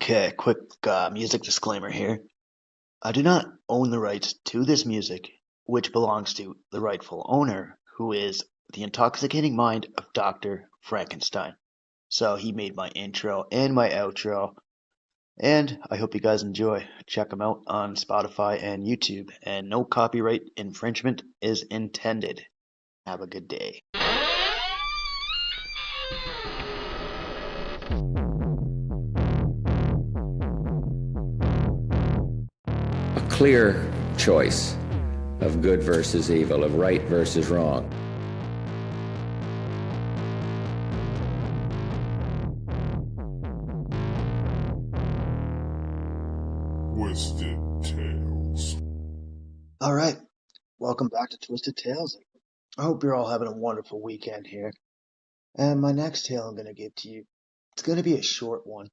Okay, quick music disclaimer here. I do not own the rights to this music, which belongs to the rightful owner, who is the intoxicating mind of Dr. Frankenstein. So he made my intro and my outro, and I hope you guys enjoy. Check them out on Spotify and YouTube, and no copyright infringement is intended. Have a good day. A clear choice of good versus evil, of right versus wrong. Twisted Tales. All right, welcome back to Twisted Tales. I hope you're all having a wonderful weekend here. And my next tale I'm going to give to you, it's going to be a short one.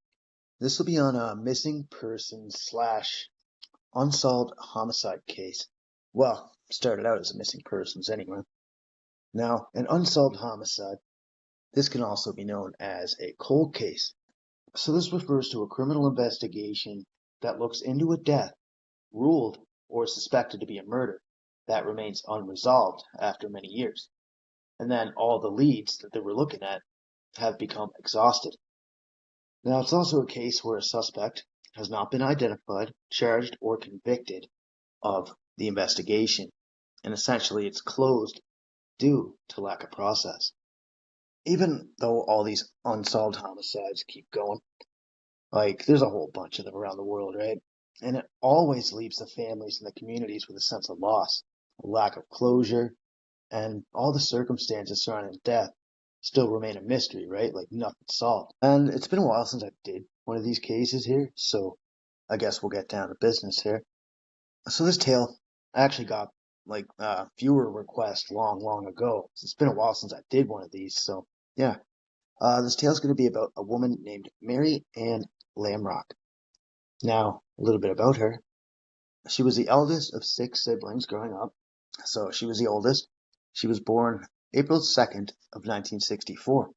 This will be on a missing person slash unsolved homicide case. Well, started out as a missing persons anyway. Now, an unsolved homicide, this can also be known as a cold case. So this refers to a criminal investigation that looks into a death ruled or suspected to be a murder that remains unresolved after many years. And then all the leads that they were looking at have become exhausted. Now, it's also a case where a suspect has not been identified, charged, or convicted of the investigation, and essentially it's closed due to lack of process. Even though all these unsolved homicides keep going, like there's a whole bunch of them around the world, right? And it always leaves the families and the communities with a sense of loss, a lack of closure, and all the circumstances surrounding death still remain a mystery, right? Like nothing's solved. And it's been a while since I did one of these cases here, so I guess we'll get down to business here. So this tale I actually got viewer requests long ago. So it's been a while since I did one of these, so yeah. This tale's going to be about a woman named Mary Ann Lamrock. Now, a little bit about her. She was the eldest of 6 siblings growing up, so she was the oldest. She was born April 2nd of 1964.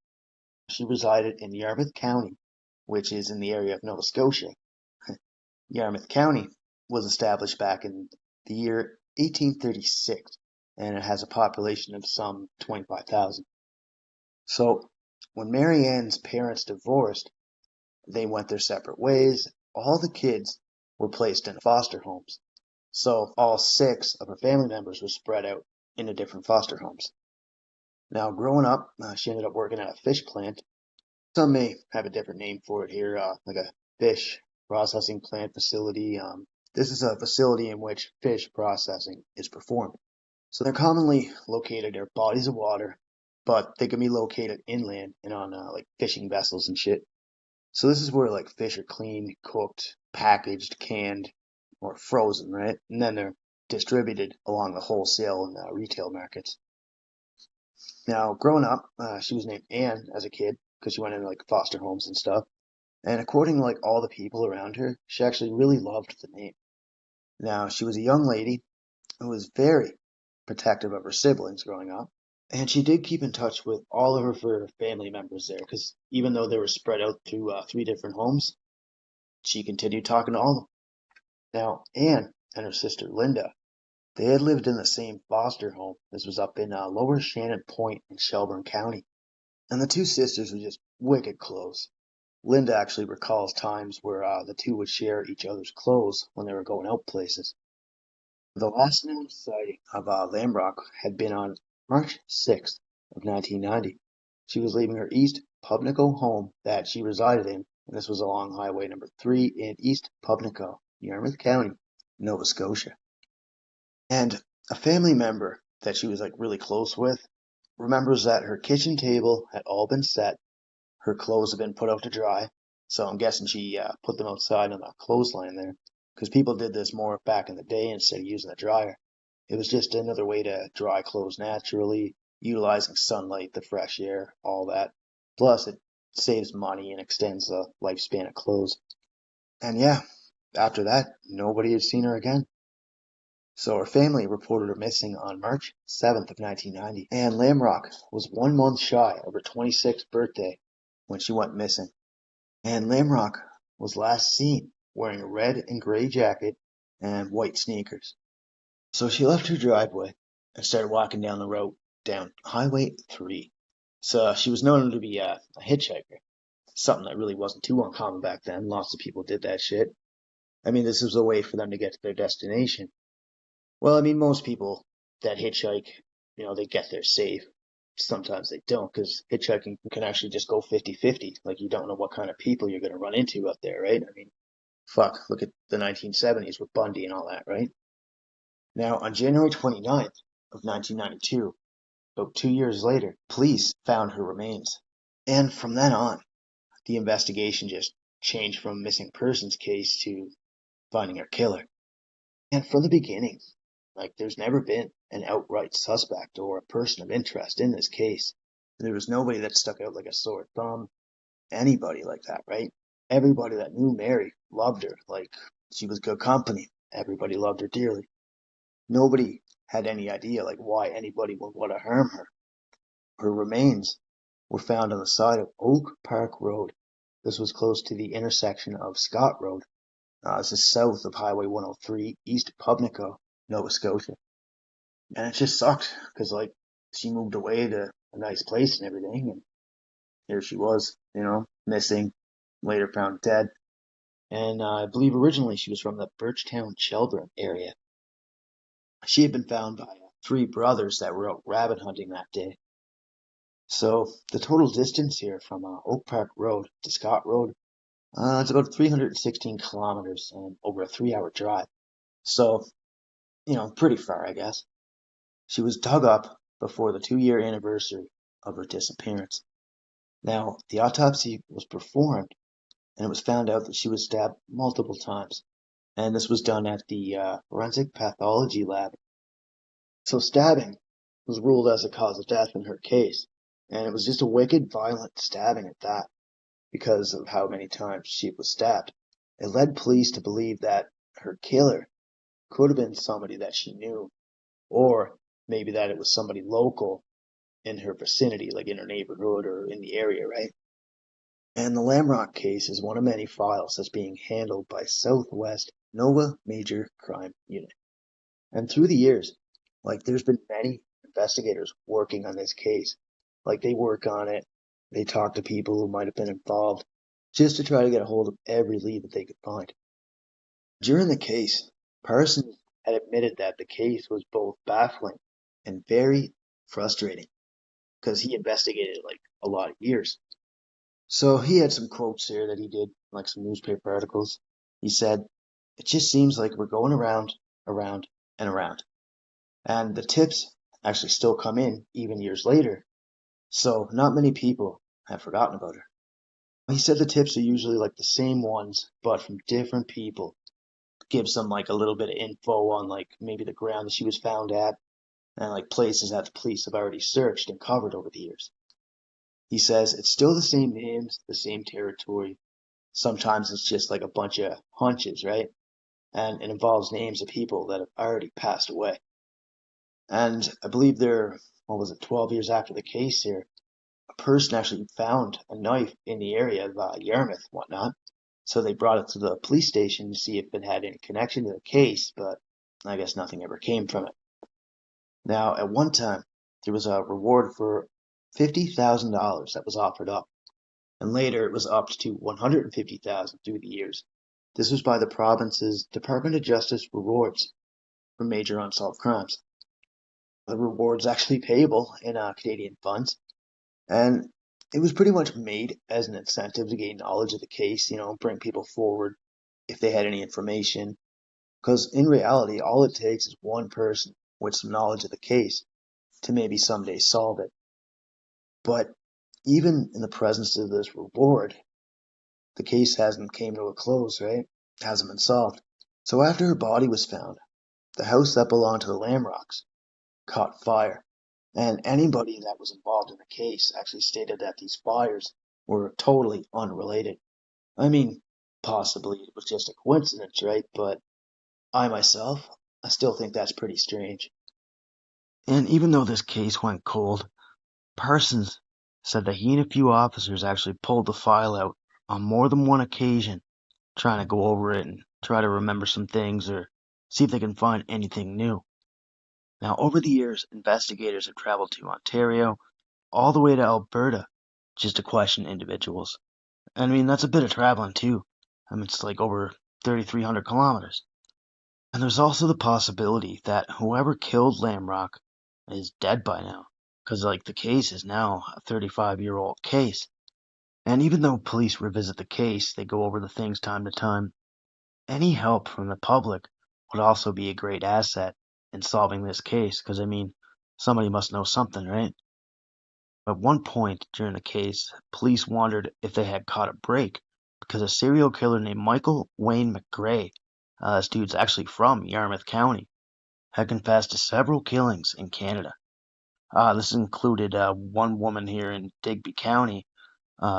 She resided in Yarmouth County, which is in the area of Nova Scotia. Yarmouth County was established back in the year 1836, and it has a population of some 25,000. So when Mary Ann's parents divorced, they went their separate ways. All the kids were placed in foster homes. So all 6 of her family members were spread out into different foster homes. Now, growing up, she ended up working at a fish plant. Some may have a different name for it here, like a fish processing plant facility. This is a facility in which fish processing is performed. So they're commonly located near bodies of water, but they can be located inland and on like fishing vessels and shit. So this is where like fish are cleaned, cooked, packaged, canned, or frozen, right? And then they're distributed along the wholesale and retail markets. Now, growing up, she was named Ann as a kid because she went into like foster homes and stuff. And according to like all the people around her, she actually really loved the name. Now, she was a young lady who was very protective of her siblings growing up. And she did keep in touch with all of her family members there because even though they were spread out through 3 different homes, she continued talking to all of them. Now, Ann and her sister Linda, they had lived in the same foster home. This was up in Lower Shannon Point in Shelburne County. And the 2 sisters were just wicked close. Linda actually recalls times where the 2 would share each other's clothes when they were going out places. The last known sighting of Lamrock had been on March 6th of 1990. She was leaving her East Pubnico home that she resided in, and this was along Highway number 3 in East Pubnico, Yarmouth County, Nova Scotia. And a family member that she was like really close with remembers that her kitchen table had all been set, her clothes had been put out to dry, so I'm guessing she put them outside on the clothesline there, because people did this more back in the day instead of using the dryer. It was just another way to dry clothes naturally, utilizing sunlight, the fresh air, all that. Plus, it saves money and extends the lifespan of clothes. And yeah, after that, nobody had seen her again. So her family reported her missing on March 7th of 1990. Ann Lamrock was 1 month shy of her 26th birthday when she went missing. Ann Lamrock was last seen wearing a red and gray jacket and white sneakers. So she left her driveway and started walking down the road down Highway 3. So she was known to be a hitchhiker, something that really wasn't too uncommon back then. Lots of people did that shit. I mean, this was a way for them to get to their destination. Well, I mean, most people that hitchhike, they get there safe. Sometimes they don't, because hitchhiking can actually just go 50-50. Like, you don't know what kind of people you're going to run into out there, right? I mean, fuck, look at the 1970s with Bundy and all that, right? Now, on January 29th of 1992, about 2 years later, police found her remains. And from then on, the investigation just changed from a missing persons case to finding her killer. And from the beginning, like, there's never been an outright suspect or a person of interest in this case. There was nobody that stuck out like a sore thumb, anybody like that, right? Everybody that knew Mary loved her, like she was good company. Everybody loved her dearly. Nobody had any idea, like, why anybody would want to harm her. Her remains were found on the side of Oak Park Road. This was close to the intersection of Scott Road. This is south of Highway 103, east of Pubnico, Nova Scotia. And it just sucked because, like, she moved away to a nice place and everything, and here she was, missing, later found dead. And I believe originally she was from the Birchtown, Shelburne area. She had been found by three brothers that were out rabbit hunting that day. So the total distance here from Oak Park Road to Scott Road, it's about 316 kilometers and over a 3-hour drive. So, pretty far, I guess. She was dug up before the 2-year anniversary of her disappearance. Now, the autopsy was performed, and it was found out that she was stabbed multiple times. And this was done at the forensic pathology lab. So stabbing was ruled as a cause of death in her case. And it was just a wicked, violent stabbing at that, because of how many times she was stabbed. It led police to believe that her killer could have been somebody that she knew, or maybe that it was somebody local in her vicinity, like in her neighborhood or in the area, right? And the Lamrock case is one of many files that's being handled by Southwest Nova Major Crime Unit. And through the years, like, there's been many investigators working on this case. Like, they work on it, they talk to people who might have been involved, just to try to get a hold of every lead that they could find. During the case, Parsons had admitted that the case was both baffling and very frustrating, because he investigated it like a lot of years. So he had some quotes here that he did, like some newspaper articles. He said, "It just seems like we're going around, around, and around. And the tips actually still come in even years later. So not many people have forgotten about her." He said the tips are usually like the same ones, but from different people. Gives them like a little bit of info on like maybe the ground that she was found at, and like places that the police have already searched and covered over the years. He says it's still the same names, the same territory. Sometimes it's just like a bunch of hunches, right? And it involves names of people that have already passed away. And I believe 12 years after the case here, a person actually found a knife in the area of Yarmouth and whatnot. So they brought it to the police station to see if it had any connection to the case, but I guess nothing ever came from it. Now, at one time, there was a reward for $50,000 that was offered up, and later it was upped to $150,000 through the years. This was by the province's Department of Justice rewards for major unsolved crimes. The reward's actually payable in Canadian funds, and it was pretty much made as an incentive to gain knowledge of the case, bring people forward if they had any information. Because in reality, all it takes is one person with some knowledge of the case to maybe someday solve it. But even in the presence of this reward, the case hasn't came to a close, right? It hasn't been solved. So after her body was found, the house that belonged to the Lamrocks caught fire. And anybody that was involved in the case actually stated that these fires were totally unrelated. I mean, possibly it was just a coincidence, right? But I still think that's pretty strange. And even though this case went cold, Parsons said that he and a few officers actually pulled the file out on more than one occasion trying to go over it and try to remember some things or see if they can find anything new. Now, over the years, investigators have traveled to Ontario, all the way to Alberta, just to question individuals. And I mean, that's a bit of traveling too. I mean, it's like over 3,300 kilometers. And there's also the possibility that whoever killed Lamrock is dead by now. Because, like, the case is now a 35-year-old case. And even though police revisit the case, they go over the things time to time, any help from the public would also be a great asset in solving this case. Because, I mean, somebody must know something, right? At one point during the case, police wondered if they had caught a break because a serial killer named Michael Wayne McGray, this dude's actually from Yarmouth County, had confessed to several killings in Canada. This included one woman here in Digby County.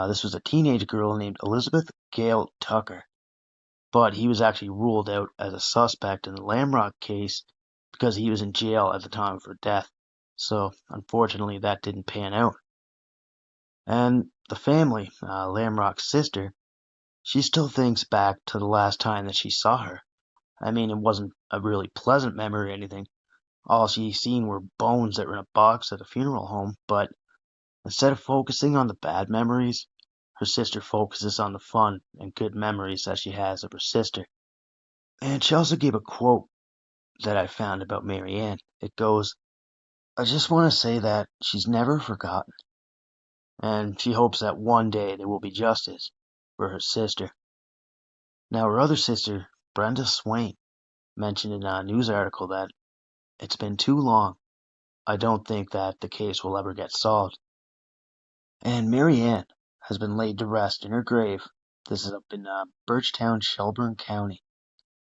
This was a teenage girl named Elizabeth Gale Tucker, but he was actually ruled out as a suspect in the Lamrock case because he was in jail at the time of her death. So, unfortunately, that didn't pan out. And the family, Lamrock's sister, she still thinks back to the last time that she saw her. I mean, it wasn't a really pleasant memory or anything. All she seen were bones that were in a box at a funeral home, but instead of focusing on the bad memories, her sister focuses on the fun and good memories that she has of her sister. And she also gave a quote that I found about Mary Ann. It goes, "I just want to say that she's never forgotten, and she hopes that one day there will be justice for her sister." Now, her other sister, Brenda Swain, mentioned in a news article that it's been too long. I don't think that the case will ever get solved. And Mary Ann has been laid to rest in her grave. This is up in Birchtown, Shelburne County,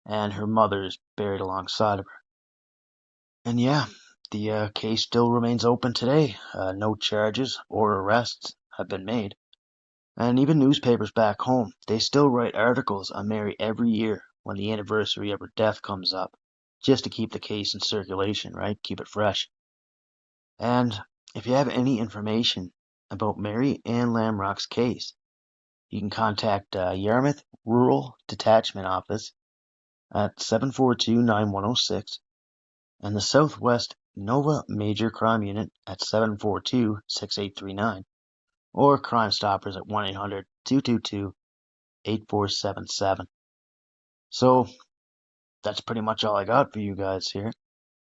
and her mother is buried alongside of her. And yeah, the case still remains open today. No charges or arrests have been made. And even newspapers back home, they still write articles on Mary every year when the anniversary of her death comes up, just to keep the case in circulation, right? Keep it fresh. And if you have any information about Mary Ann Lamrock's case, you can contact Yarmouth Rural Detachment Office at 742-9106 and the Southwest Nova Major Crime Unit at 742-6839 or Crime Stoppers at 1-800-222-8477. So that's pretty much all I got for you guys here.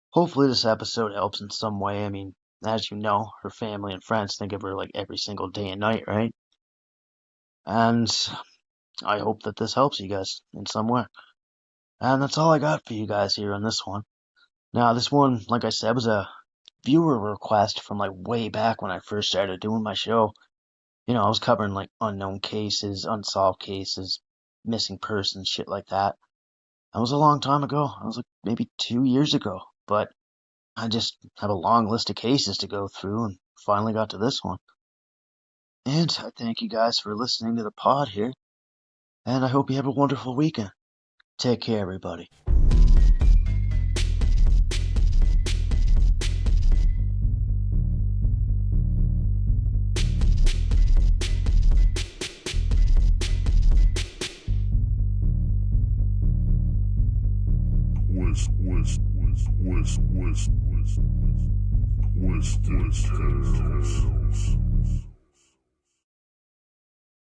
Hopefully this episode helps in some way. I mean, as you know, her family and friends think of her like every single day and night, right? And I hope that this helps you guys in some way. And that's all I got for you guys here on this one. Now, this one, like I said, was a viewer request from like way back when I first started doing my show. You know, I was covering like unknown cases, unsolved cases, missing persons, shit like that. That was a long time ago. I was like maybe 2 years ago. But I just have a long list of cases to go through and finally got to this one. And I thank you guys for listening to the pod here. And I hope you have a wonderful weekend. Take care, everybody. Twisted Tales.